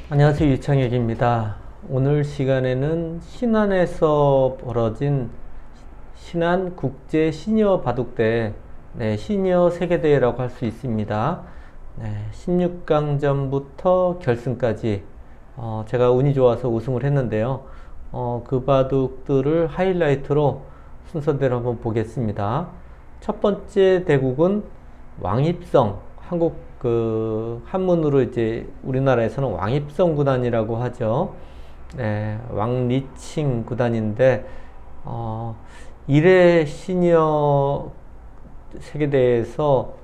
안녕하세요. 유창혁입니다. 오늘 시간에는 신안에서 벌어진 신안 국제 시니어 바둑대, 시니어 세계대회라고 할 수 있습니다. 16강전부터 결승까지 제가 운이 좋아서 우승을 했는데요. 그 바둑들을 하이라이트로 순서대로 한번 보겠습니다. 첫 번째 대국은 왕입성, 한문으로 이제 우리나라에서는 왕입성 구단이라고 하죠. 왕리칭 구단인데, 1회 시니어 세계대회에서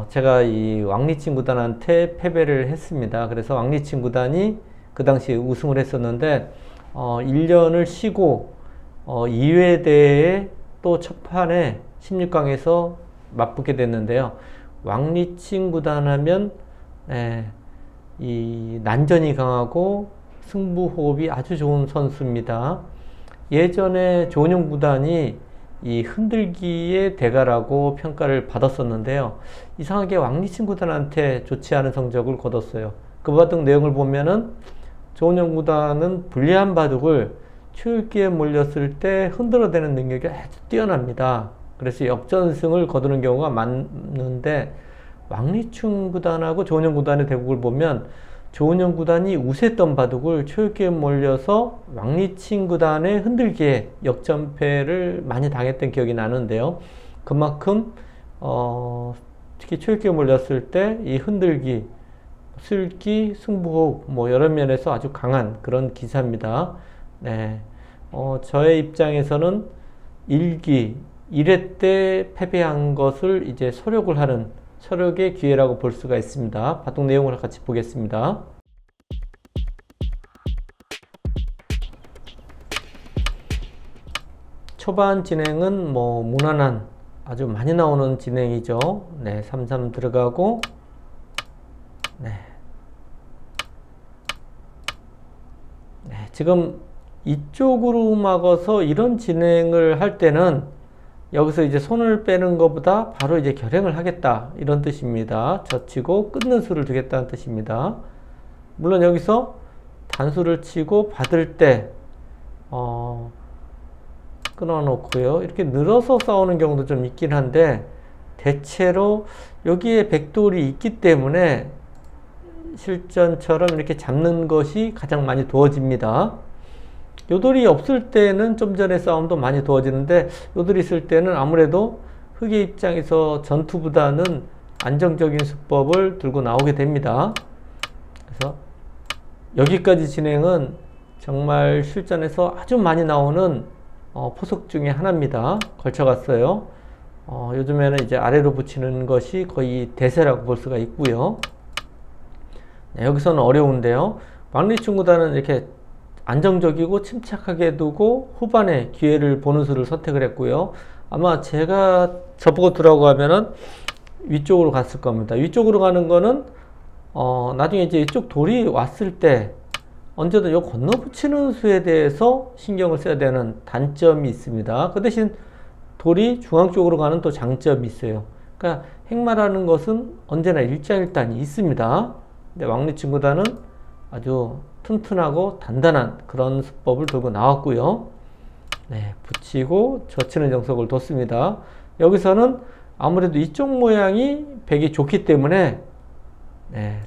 제가 이 왕리칭 구단한테 패배를 했습니다. 그래서 왕리칭 구단이 그 당시에 우승을 했었는데, 1년을 쉬고 2회 대회에 또 첫 판에 16강에서 맞붙게 됐는데요. 왕리칭 구단 하면 이 난전이 강하고 승부 호흡이 아주 좋은 선수입니다. 예전에 조은영 구단이 이 흔들기의 대가라고 평가를 받았었는데요. 이상하게 왕리칭 구단한테 좋지 않은 성적을 거뒀어요. 그 바둑 내용을 보면은 조은영 구단은 불리한 바둑을 초읽기에 몰렸을 때 흔들어대는 능력이 아주 뛰어납니다. 그래서 역전승을 거두는 경우가 많은데, 왕리춘 구단하고 조은영 구단의 대국을 보면 조은영 구단이 우세했던 바둑을 초읽기에 몰려서 왕리친 구단의 흔들기에 역전패를 많이 당했던 기억이 나는데요. 그만큼 특히 초읽기에 몰렸을 때 이 흔들기, 술기, 승부호흡 여러 면에서 아주 강한 그런 기사입니다. 저의 입장에서는 1회 때 패배한 것을 이제 소력을 하는 소력의 기회라고 볼 수가 있습니다. 바둑 내용을 같이 보겠습니다. 초반 진행은 무난한 아주 많이 나오는 진행이죠. 3-3 들어가고, 지금 이쪽으로 막아서 이런 진행을 할 때는 여기서 이제 손을 빼는 것보다 바로 이제 결행을 하겠다, 이런 뜻입니다. 젖히고 끊는 수를 두겠다는 뜻입니다. 물론 여기서 단수를 치고 받을 때 끊어놓고요. 이렇게 늘어서 싸우는 경우도 좀 있긴 한데, 대체로 여기에 백돌이 있기 때문에 실전처럼 이렇게 잡는 것이 가장 많이 두어집니다. 요돌이 없을 때는 좀 전에 싸움도 많이 두어지는데, 요돌이 있을 때는 아무래도 흑의 입장에서 전투보다는 안정적인 수법을 들고 나오게 됩니다. 그래서 여기까지 진행은 정말 실전에서 아주 많이 나오는 포석 중에 하나입니다. 걸쳐갔어요. 요즘에는 이제 아래로 붙이는 것이 거의 대세라고 볼 수가 있고요. 여기서는 어려운데요. 왕리춘 구단은 이렇게 안정적이고 침착하게 두고 후반에 기회를 보는 수를 선택을 했고요. 아마 제가 저보고 두라고 하면은 위쪽으로 갔을 겁니다. 위쪽으로 가는 거는 나중에 이제 이쪽 돌이 왔을 때 언제든 요 건너붙이는 수에 대해서 신경을 써야 되는 단점이 있습니다. 그 대신 돌이 중앙 쪽으로 가는 또 장점이 있어요. 그러니까 행마라는 것은 언제나 일장일단이 있습니다. 근데 왕리춘 구단은 아주 튼튼하고 단단한 그런 수법을 들고 나왔고요. 붙이고 젖히는 정석을 뒀습니다. 여기서는 아무래도 이쪽 모양이 백이 좋기 때문에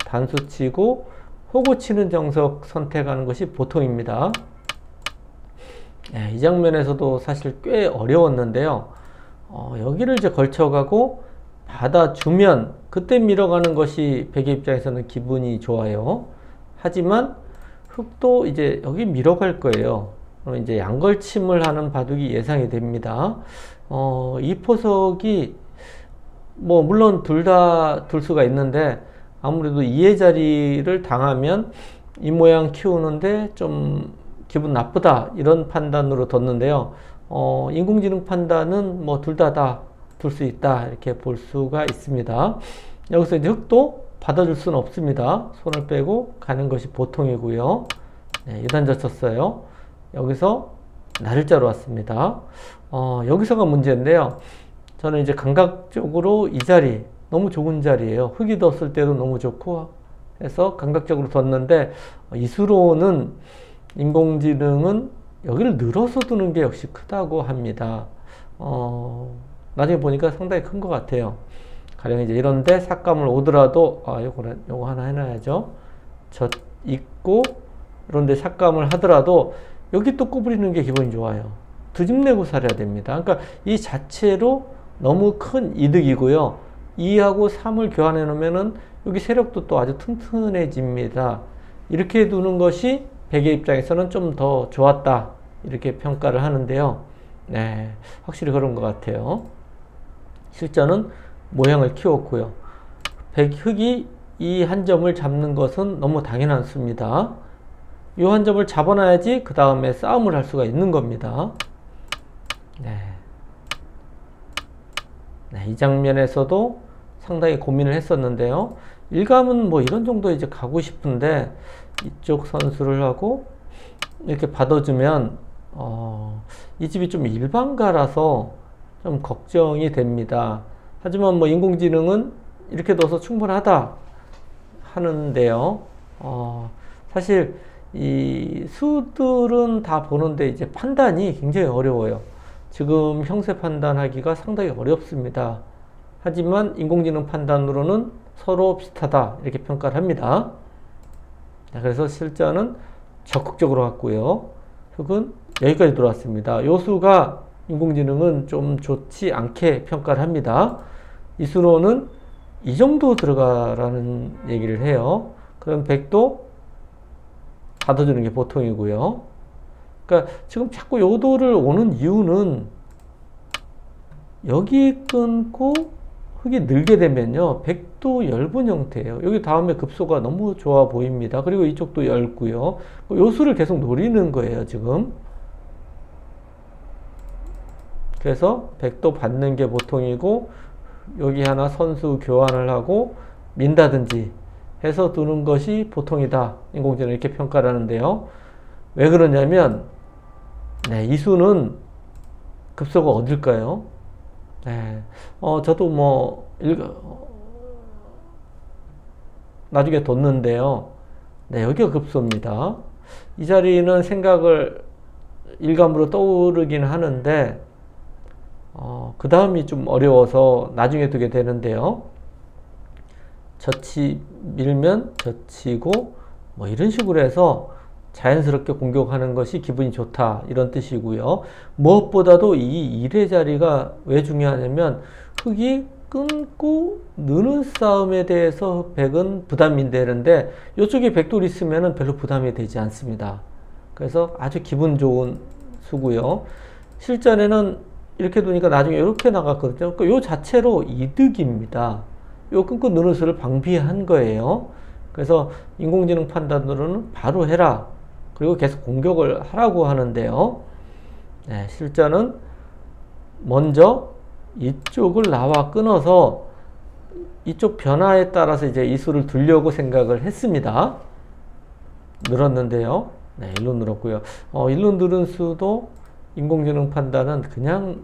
단수 치고 호구 치는 정석 선택하는 것이 보통입니다. 이 장면에서도 사실 꽤 어려웠는데요. 여기를 이제 걸쳐가고 받아주면 그때 밀어가는 것이 백의 입장에서는 기분이 좋아요. 하지만 흑도 이제 여기 밀어갈 거예요. 그럼 이제 양걸침을 하는 바둑이 예상이 됩니다. 이 포석이 물론 둘 다 둘 수가 있는데, 아무래도 2의 자리를 당하면 이 모양 키우는데 좀 기분 나쁘다, 이런 판단으로 뒀는데요. 인공지능 판단은 둘 다 둘 수 있다, 이렇게 볼 수가 있습니다. 여기서 이제 흑도 받아줄 수는 없습니다. 손을 빼고 가는 것이 보통이고요. 유단 젖혔어요. 여기서 나를자로 왔습니다. 여기서가 문제인데요. 저는 이제 감각적으로 이 자리 너무 좋은 자리예요. 흙이 뒀을 때도 너무 좋고 해서 감각적으로 뒀는데 이수로는 인공지능은 여기를 늘어서 두는 게 역시 크다고 합니다. 나중에 보니까 상당히 큰 것 같아요. 가령 이제 이런데 삭감을 오더라도 요거 하나 해놔야죠. 저 있고 이런데 삭감을 하더라도 여기 또 구부리는 게 기분이 좋아요. 두 집 내고 살아야 됩니다. 그러니까 이 자체로 너무 큰 이득이고요. 2하고 3을 교환해 놓으면은 여기 세력도 또 아주 튼튼해집니다. 이렇게 두는 것이 백의 입장에서는 좀 더 좋았다. 이렇게 평가를 하는데요. 네, 확실히 그런 것 같아요. 실전은 모양을 키웠고요. 흑이 이 한 점을 잡는 것은 너무 당연한 수입니다. 이 한 점을 잡아놔야지 그 다음에 싸움을 할 수가 있는 겁니다. 네. 네, 이 장면에서도 상당히 고민을 했었는데요. 일감은 뭐 이런 정도 이제 가고 싶은데 이쪽 선수를 하고 이렇게 받아주면 이 집이 좀 일반가라서 좀 걱정이 됩니다. 하지만 뭐 인공지능은 이렇게 둬서 충분하다 하는데요. 사실 이 수들은 다 보는데 이제 판단이 굉장히 어려워요. 지금 형세 판단하기가 상당히 어렵습니다. 하지만 인공지능 판단으로는 서로 비슷하다 이렇게 평가를 합니다. 그래서 실전은 적극적으로 갔고요. 흑은 여기까지 들어왔습니다. 요 수가 인공지능은 좀 좋지 않게 평가를 합니다. 이 수로는 이 정도 들어가라는 얘기를 해요. 그럼 백도 받아주는 게 보통이고요. 그러니까 지금 자꾸 요도를 오는 이유는 여기 끊고 흑이 늘게 되면요. 백도 엷은 형태예요. 여기 다음에 급소가 너무 좋아 보입니다. 그리고 이쪽도 엷고요. 요 수를 계속 노리는 거예요, 지금. 그래서 백도 받는 게 보통이고 여기 하나 선수 교환을 하고 민다든지 해서 두는 것이 보통이다. 인공지능 이렇게 평가를 하는데요. 왜 그러냐면 네, 이 수는 급소가 어딜까요? 네, 저도 뭐 나중에 뒀는데요. 네, 여기가 급소입니다. 이 자리는 생각을 일감으로 떠오르긴 하는데 그 다음이 좀 어려워서 나중에 두게 되는데요. 젖히 밀면 젖히고 뭐 이런 식으로 해서 자연스럽게 공격하는 것이 기분이 좋다 이런 뜻이고요. 무엇보다도 이 1의 자리가 왜 중요하냐면 흑이 끊고 느는 싸움에 대해서 백은 부담이 되는데 이쪽에 백돌이 있으면 별로 부담이 되지 않습니다. 그래서 아주 기분 좋은 수고요. 실전에는 이렇게 두니까 나중에 이렇게 나갔거든요. 그러니까 이 자체로 이득입니다. 이 끊고 느는 수를 방비한 거예요. 그래서 인공지능 판단으로는 바로 해라. 그리고 계속 공격을 하라고 하는데요. 네, 실전은 먼저 이쪽을 나와 끊어서 이쪽 변화에 따라서 이제 이 수를 두려고 생각을 했습니다. 늘었는데요. 네, 일로 늘었고요. 일로 늘은 수도 인공지능 판단은 그냥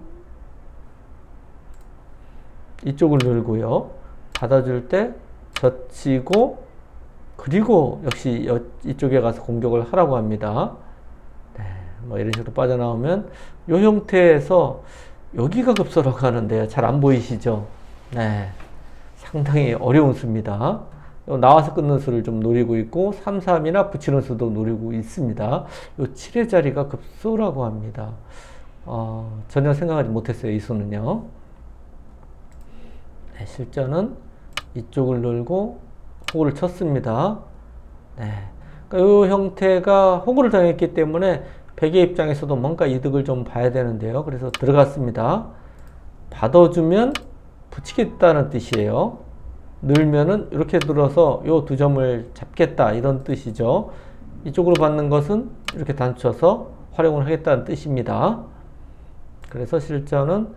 이쪽을 늘고요. 받아줄 때 젖히고 그리고 역시 이쪽에 가서 공격을 하라고 합니다. 네, 뭐 이런 식으로 빠져나오면 이 형태에서 여기가 급소라고 하는데요. 잘 안 보이시죠? 네, 상당히 어려운 수입니다. 나와서 끊는 수를 좀 노리고 있고 3, 3이나 붙이는 수도 노리고 있습니다. 이 7의 자리가 급소라고 합니다. 전혀 생각하지 못했어요. 이 수는요. 네, 실전은 이쪽을 늘고 호구를 쳤습니다. 네, 그러니까 이 형태가 호구를 당했기 때문에 백의 입장에서도 뭔가 이득을 좀 봐야 되는데요. 그래서 들어갔습니다. 받아주면 붙이겠다는 뜻이에요. 늘면은 이렇게 들어서 요 두 점을 잡겠다 이런 뜻이죠. 이쪽으로 받는 것은 이렇게 단쳐서 활용을 하겠다는 뜻입니다. 그래서 실전은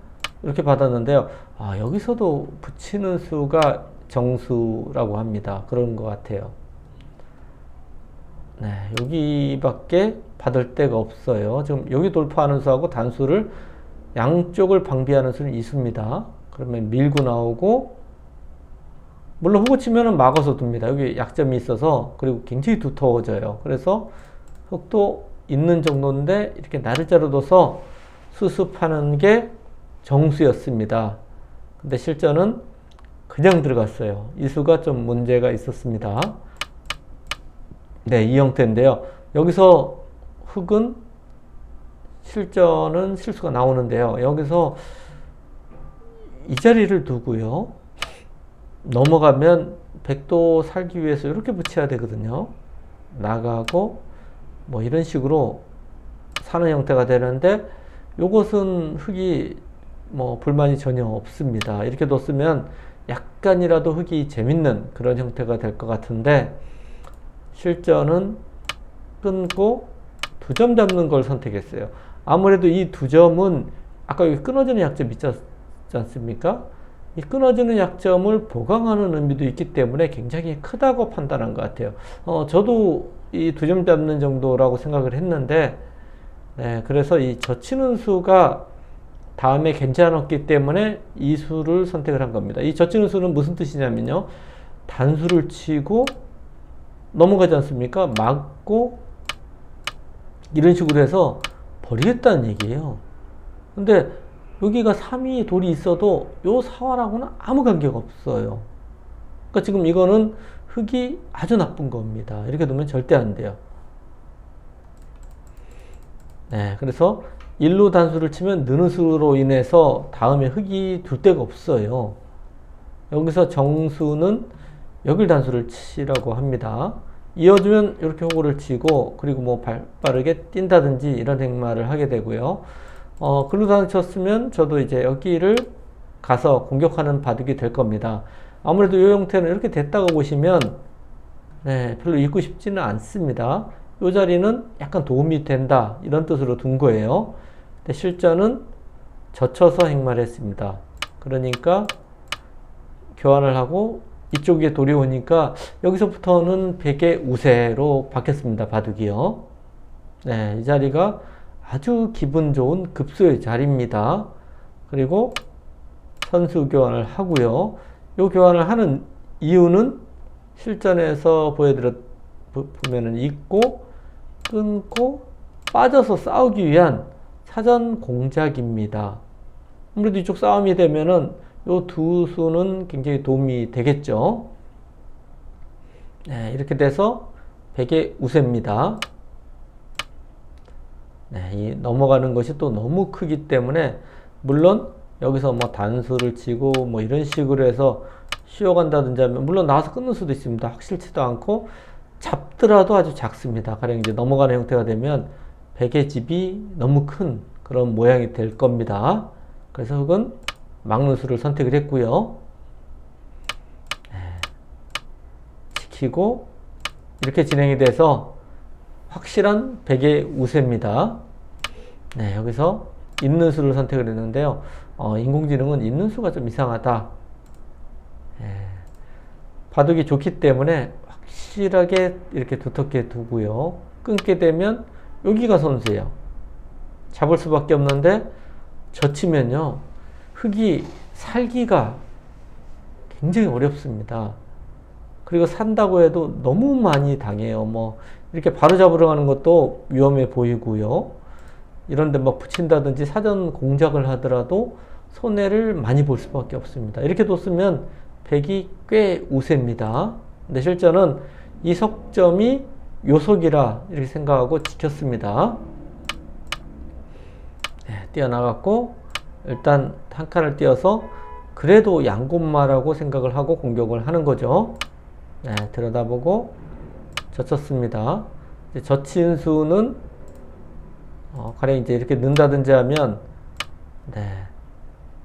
이렇게 받았는데요. 여기서도 붙이는 수가 정수라고 합니다. 그런 것 같아요. 네, 여기밖에 받을 데가 없어요. 지금 여기 돌파하는 수하고 단수를 양쪽을 방비하는 수는 이수입니다. 그러면 밀고 나오고 물론 흑우 치면은 막아서 둡니다. 여기 약점이 있어서. 그리고 굉장히 두터워져요. 그래서 흑도 있는 정도인데 이렇게 날짜로 둬서 수습하는 게 정수였습니다. 근데 실전은 그냥 들어갔어요. 이 수가 좀 문제가 있었습니다. 네, 이 형태인데요. 여기서 흑은 실전은 실수가 나오는데요. 여기서 이 자리를 두고요. 넘어가면 백도 살기 위해서 이렇게 붙여야 되거든요. 나가고 뭐 이런 식으로 사는 형태가 되는데 요것은 흑이 뭐 불만이 전혀 없습니다. 이렇게 뒀으면 약간이라도 흑이 재밌는 그런 형태가 될 것 같은데 실전은 끊고 두 점 잡는 걸 선택했어요. 아무래도 이 두 점은 아까 여기 끊어지는 약점 있지 않습니까? 이 끊어지는 약점을 보강하는 의미도 있기 때문에 굉장히 크다고 판단한 것 같아요. 저도 이 두 점 잡는 정도라고 생각을 했는데, 네, 그래서 이 젖히는 수가 다음에 괜찮았기 때문에 이 수를 선택을 한 겁니다. 이 젖히는 수는 무슨 뜻이냐면요. 단수를 치고 넘어가지 않습니까? 막고 이런 식으로 해서 버리겠다는 얘기예요. 근데 여기가 3이 돌이 있어도 요 사화랑은 아무 관계가 없어요. 그러니까 지금 이거는 흑이 아주 나쁜 겁니다. 이렇게 두면 절대 안 돼요. 네, 그래서 일로 단수를 치면 느는 수로 인해서 다음에 흑이 둘 데가 없어요. 여기서 정수는 여길 단수를 치라고 합니다. 이어주면 이렇게 호구를 치고 그리고 뭐 빠르게 뛴다든지 이런 행마를 하게 되고요. 글로 단수 쳤으면 저도 이제 여기를 가서 공격하는 바둑이 될 겁니다. 아무래도 이 형태는 이렇게 됐다고 보시면 네, 별로 읽고 싶지는 않습니다. 이 자리는 약간 도움이 된다 이런 뜻으로 둔 거예요. 근데 실전은 젖혀서 행마를 했습니다. 그러니까 교환을 하고 이쪽에 돌이 오니까 여기서부터는 백의 우세로 바뀌었습니다. 바둑이요. 네, 이 자리가 아주 기분 좋은 급소의 자리입니다. 그리고 선수 교환을 하고요. 이 교환을 하는 이유는 실전에서 보면은 있고 끊고 빠져서 싸우기 위한 사전 공작입니다. 아무래도 이쪽 싸움이 되면은 요 두 수는 굉장히 도움이 되겠죠. 네, 이렇게 돼서 백의 우세입니다. 네, 이 넘어가는 것이 또 너무 크기 때문에 물론 여기서 뭐 단수를 치고 뭐 이런 식으로 해서 쉬어간다든지 하면 물론 나와서 끊는 수도 있습니다. 확실치도 않고 잡더라도 아주 작습니다. 가령 이제 넘어가는 형태가 되면 백의 집이 너무 큰 그런 모양이 될 겁니다. 그래서 흑은 막는 수를 선택을 했고요. 네. 지키고 이렇게 진행이 돼서 확실한 백의 우세입니다. 네, 여기서 있는 수를 선택을 했는데요. 인공지능은 있는 수가 좀 이상하다. 네. 바둑이 좋기 때문에 확실하게 이렇게 두텁게 두고요. 끊게 되면 여기가 선수예요. 잡을 수밖에 없는데 젖히면요. 흑이 살기가 굉장히 어렵습니다. 그리고 산다고 해도 너무 많이 당해요. 뭐 이렇게 바로 잡으러 가는 것도 위험해 보이고요. 이런데 막 붙인다든지 사전 공작을 하더라도 손해를 많이 볼 수밖에 없습니다. 이렇게 뒀으면 백이 꽤 우세입니다. 근데 실전은 이 석점이 요석이라 이렇게 생각하고 지켰습니다. 네, 뛰어나갔고 일단 한 칸을 띄어서 그래도 양곤마라고 생각을 하고 공격을 하는 거죠. 네, 들여다보고 젖혔습니다. 젖힌 수는 가령 이제 이렇게 넣는다든지 하면 네,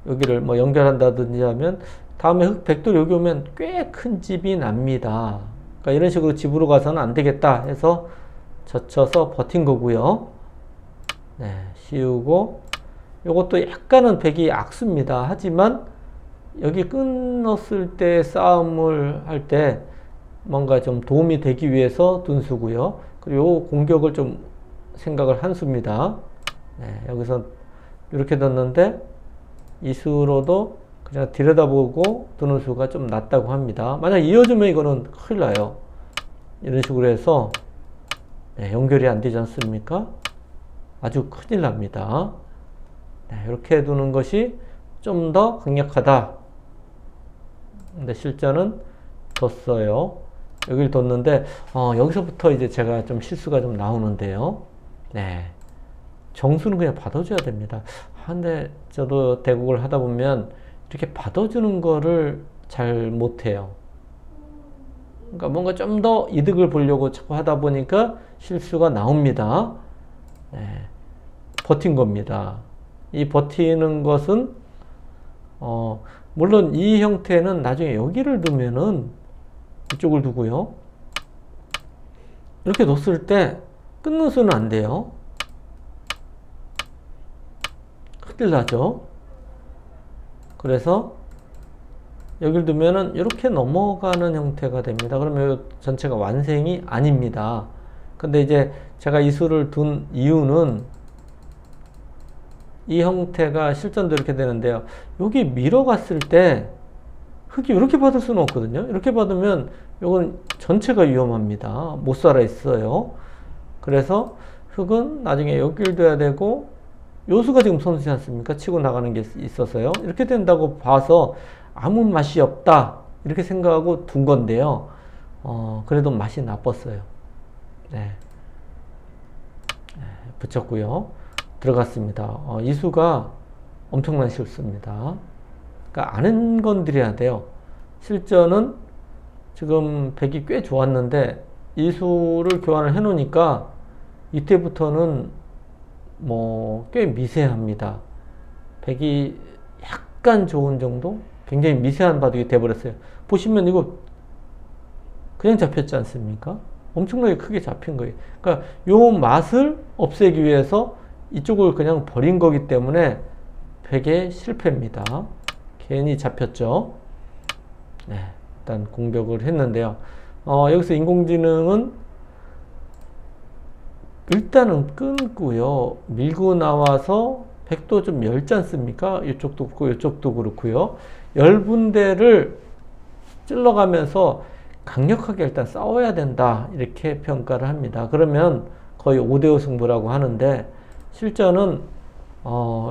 여기를 뭐 연결한다든지 하면 다음에 흑 백돌 여기 오면 꽤 큰 집이 납니다. 그러니까 이런 식으로 집으로 가서는 안 되겠다 해서 젖혀서 버틴 거고요. 네, 씌우고 요것도 약간은 백이 악수입니다. 하지만 여기 끊었을 때 싸움을 할 때 뭔가 좀 도움이 되기 위해서 둔 수고요. 그리고 공격을 좀 생각을 한 수입니다. 네, 여기서 이렇게 뒀는데 이 수로도 그냥 들여다보고 드는 수가 좀 낮다고 합니다. 만약 이어주면 이거는 큰일 나요. 이런 식으로 해서 네, 연결이 안 되지 않습니까? 아주 큰일 납니다. 네, 이렇게 두는 것이 좀 더 강력하다. 근데 실전은 뒀어요. 여기를 뒀는데 여기서부터 이제 제가 좀 실수가 좀 나오는데요. 네, 정수는 그냥 받아줘야 됩니다. 근데 저도 대국을 하다 보면 이렇게 받아주는 거를 잘 못해요. 그러니까 뭔가 좀 더 이득을 보려고 자꾸 하다 보니까 실수가 나옵니다. 네, 버틴 겁니다. 이 버티는 것은 물론 이 형태는 나중에 여기를 두면은 이쪽을 두고요. 이렇게 뒀을 때 끊는 수는 안 돼요. 큰일 나죠. 그래서 여기를 두면은 이렇게 넘어가는 형태가 됩니다. 그러면 이 전체가 완생이 아닙니다. 근데 이제 제가 이 수를 둔 이유는 이 형태가 실전도 이렇게 되는데요. 여기 밀어갔을 때 흙이 이렇게 받을 수는 없거든요. 이렇게 받으면 이건 전체가 위험합니다. 못 살아 있어요. 그래서 흙은 나중에 여기를 둬야 되고 요수가 지금 선수지 않습니까? 치고 나가는 게 있어서요. 이렇게 된다고 봐서 아무 맛이 없다 이렇게 생각하고 둔 건데요. 그래도 맛이 나빴어요. 네. 붙였고요. 들어갔습니다. 이 수가 엄청난 실수입니다. 그러니까 아는 건드려야 돼요. 실전은 지금 백이 꽤 좋았는데 이 수를 교환을 해 놓으니까 이때부터는 뭐 꽤 미세합니다. 백이 약간 좋은 정도? 굉장히 미세한 바둑이 돼버렸어요. 보시면 이거 그냥 잡혔지 않습니까? 엄청나게 크게 잡힌 거예요. 그러니까 요 맛을 없애기 위해서 이쪽을 그냥 버린 거기 때문에 백의 실패입니다. 괜히 잡혔죠. 네, 일단 공격을 했는데요. 여기서 인공지능은 일단은 끊고요. 밀고 나와서 백도 좀 열지 않습니까? 이쪽도 그렇고 이쪽도 그렇고요. 열 군데를 찔러가면서 강력하게 일단 싸워야 된다 이렇게 평가를 합니다. 그러면 거의 5대5 승부라고 하는데 실전은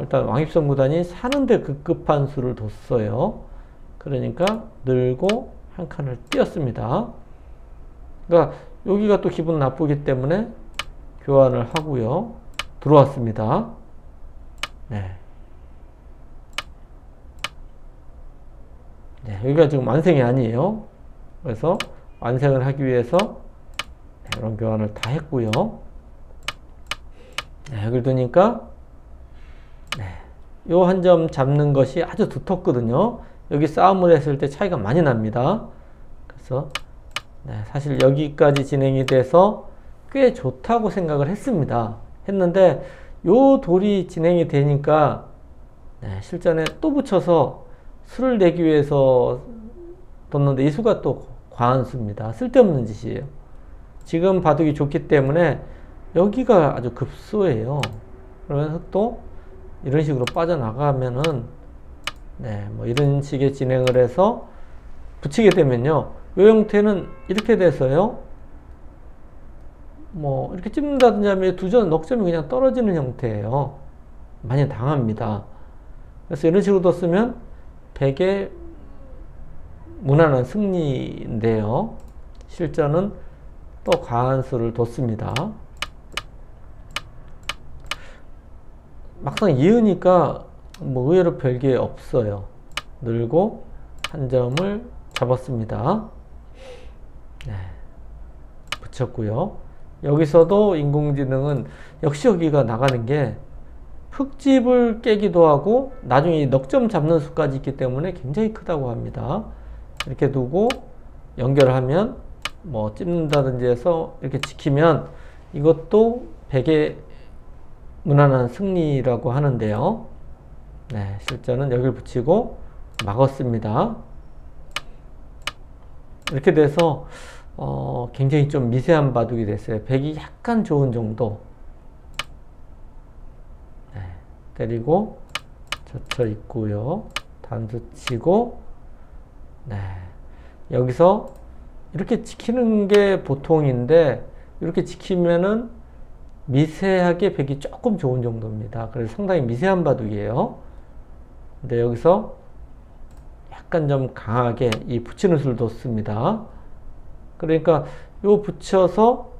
일단 왕입성 구단이 사는데 급급한 수를 뒀어요. 그러니까 늘고 한 칸을 띄었습니다. 그러니까 여기가 또 기분 나쁘기 때문에 교환을 하고요. 들어왔습니다. 네. 네, 여기가 지금 완생이 아니에요. 그래서 완생을 하기 위해서 이런 교환을 다 했고요. 네, 여기를 두니까 요 한 점 잡는 것이 아주 두텁거든요. 여기 싸움을 했을 때 차이가 많이 납니다. 그래서 사실 여기까지 진행이 돼서 꽤 좋다고 생각을 했는데 요 돌이 진행이 되니까 실전에 또 붙여서 수를 내기 위해서 뒀는데 이 수가 또 과한 수입니다. 쓸데없는 짓이에요. 지금 바둑이 좋기 때문에 여기가 아주 급소예요. 그러면 흙도 이런 식으로 빠져나가면은 뭐 이런 식의 진행을 해서 붙이게 되면요. 이 형태는 이렇게 돼서요. 뭐 이렇게 찝는다든지 하면 넉점이 그냥 떨어지는 형태예요. 많이 당합니다. 그래서 이런 식으로 뒀으면 백의 무난한 승리인데요. 실전은 또 과한 수를 뒀습니다. 막상 이으니까 뭐 의외로 별게 없어요. 늘고 한 점을 잡았습니다. 네, 붙였고요. 여기서도 인공지능은 역시 여기가 나가는 게 흙집을 깨기도 하고 나중에 넉점 잡는 수까지 있기 때문에 굉장히 크다고 합니다. 이렇게 두고 연결하면 뭐 찝는다든지 해서 이렇게 지키면 이것도 백의 무난한 승리라고 하는데요. 네, 실전은 여기를 붙이고 막았습니다. 이렇게 돼서 굉장히 좀 미세한 바둑이 됐어요. 백이 약간 좋은 정도. 때리고 젖혀 있고요. 단수 치고, 네. 여기서 이렇게 지키는 게 보통인데, 이렇게 지키면은 미세하게 백이 조금 좋은 정도입니다. 그래서 상당히 미세한 바둑이에요. 근데 여기서 약간 좀 강하게 이 붙이는 수를 뒀습니다. 그러니까 요 붙여서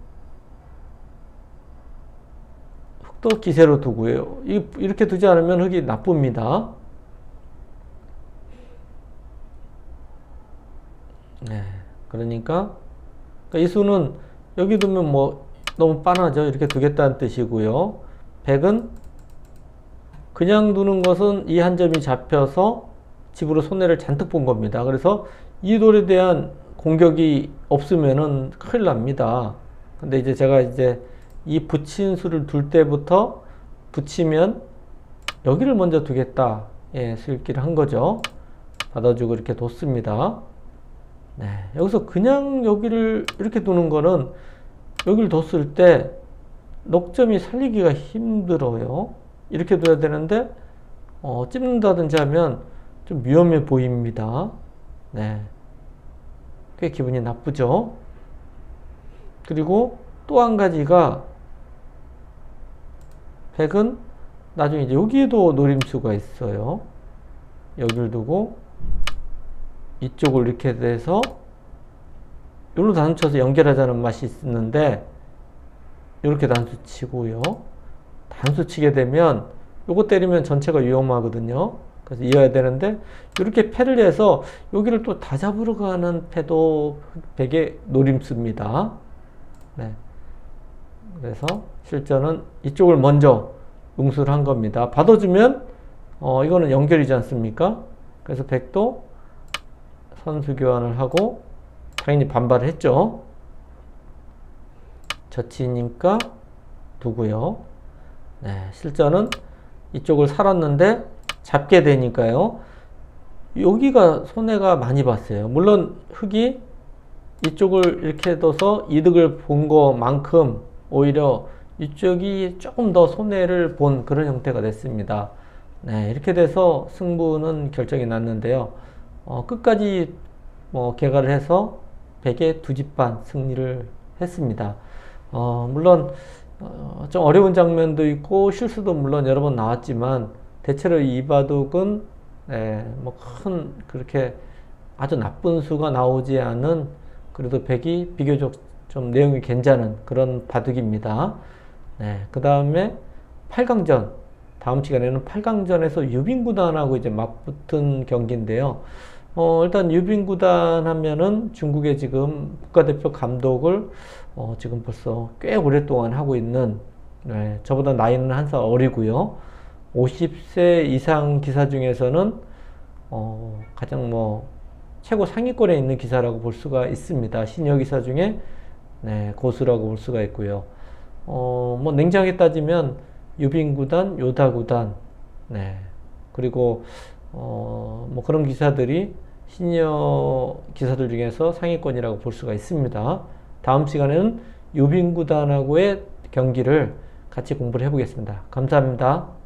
흑도 기세로 두고요. 이렇게 두지 않으면 흑이 나쁩니다. 네. 그러니까 이 수는 여기 두면 뭐 너무 빤하죠. 이렇게 두겠다는 뜻이고요. 백은 그냥 두는 것은 이 한 점이 잡혀서 집으로 손해를 잔뜩 본 겁니다. 그래서 이 돌에 대한 공격이 없으면은 큰일 납니다. 근데 이제 제가 이제 이 붙인 수를 둘 때부터 붙이면 여기를 먼저 두겠다. 예, 수읽기를 한 거죠. 받아주고 이렇게 뒀습니다. 네, 여기서 그냥 여기를 이렇게 두는 거는 여기를 뒀을 때 녹점이 살리기가 힘들어요. 이렇게 둬야 되는데 찝는다든지 하면 좀 위험해 보입니다. 네, 꽤 기분이 나쁘죠. 그리고 또 한 가지가 백은 나중에 이제 여기에도 노림수가 있어요. 여기를 두고 이쪽을 이렇게 돼서 여기로 단수 쳐서 연결하자는 맛이 있는데 이렇게 단수 치고요. 단수 치게 되면 요거 때리면 전체가 위험하거든요. 그래서 이어야 되는데 이렇게 패를 해서 여기를 또 다 잡으러 가는 패도 백의 노림수입니다. 네. 그래서 실전은 이쪽을 먼저 응수를 한 겁니다. 받아주면 이거는 연결이지 않습니까? 그래서 백도 선수 교환을 하고 당연히 반발을 했죠. 젖히니까 두고요. 네, 실전은 이쪽을 살았는데 잡게 되니까요. 여기가 손해가 많이 봤어요. 물론 흑이 이쪽을 이렇게 둬서 이득을 본 것만큼 오히려 이쪽이 조금 더 손해를 본 그런 형태가 됐습니다. 네, 이렇게 돼서 승부는 결정이 났는데요. 끝까지 개가를 해서 백의 두 집 반 승리를 했습니다. 물론 좀 어려운 장면도 있고 실수도 물론 여러 번 나왔지만 대체로 이 바둑은 뭐 큰 그렇게 아주 나쁜 수가 나오지 않은 그래도 백이 비교적 좀 내용이 괜찮은 그런 바둑입니다. 네, 그 다음에 8강전, 다음 시간에는 8강전에서 유빈구단하고 이제 맞붙은 경기인데요. 일단 유빈구단 하면은 중국의 지금 국가대표 감독을 지금 벌써 꽤 오랫동안 하고 있는, 네, 저보다 나이는 한 살 어리고요. 50세 이상 기사 중에서는 가장 최고 상위권에 있는 기사라고 볼 수가 있습니다. 시니어 기사 중에 네, 고수라고 볼 수가 있고요. 냉정하게 따지면 유빈구단, 요다구단, 네, 그리고 그런 기사들이 시니어 기사들 중에서 상위권이라고 볼 수가 있습니다. 다음 시간에는 유빈구단하고의 경기를 같이 공부를 해보겠습니다. 감사합니다.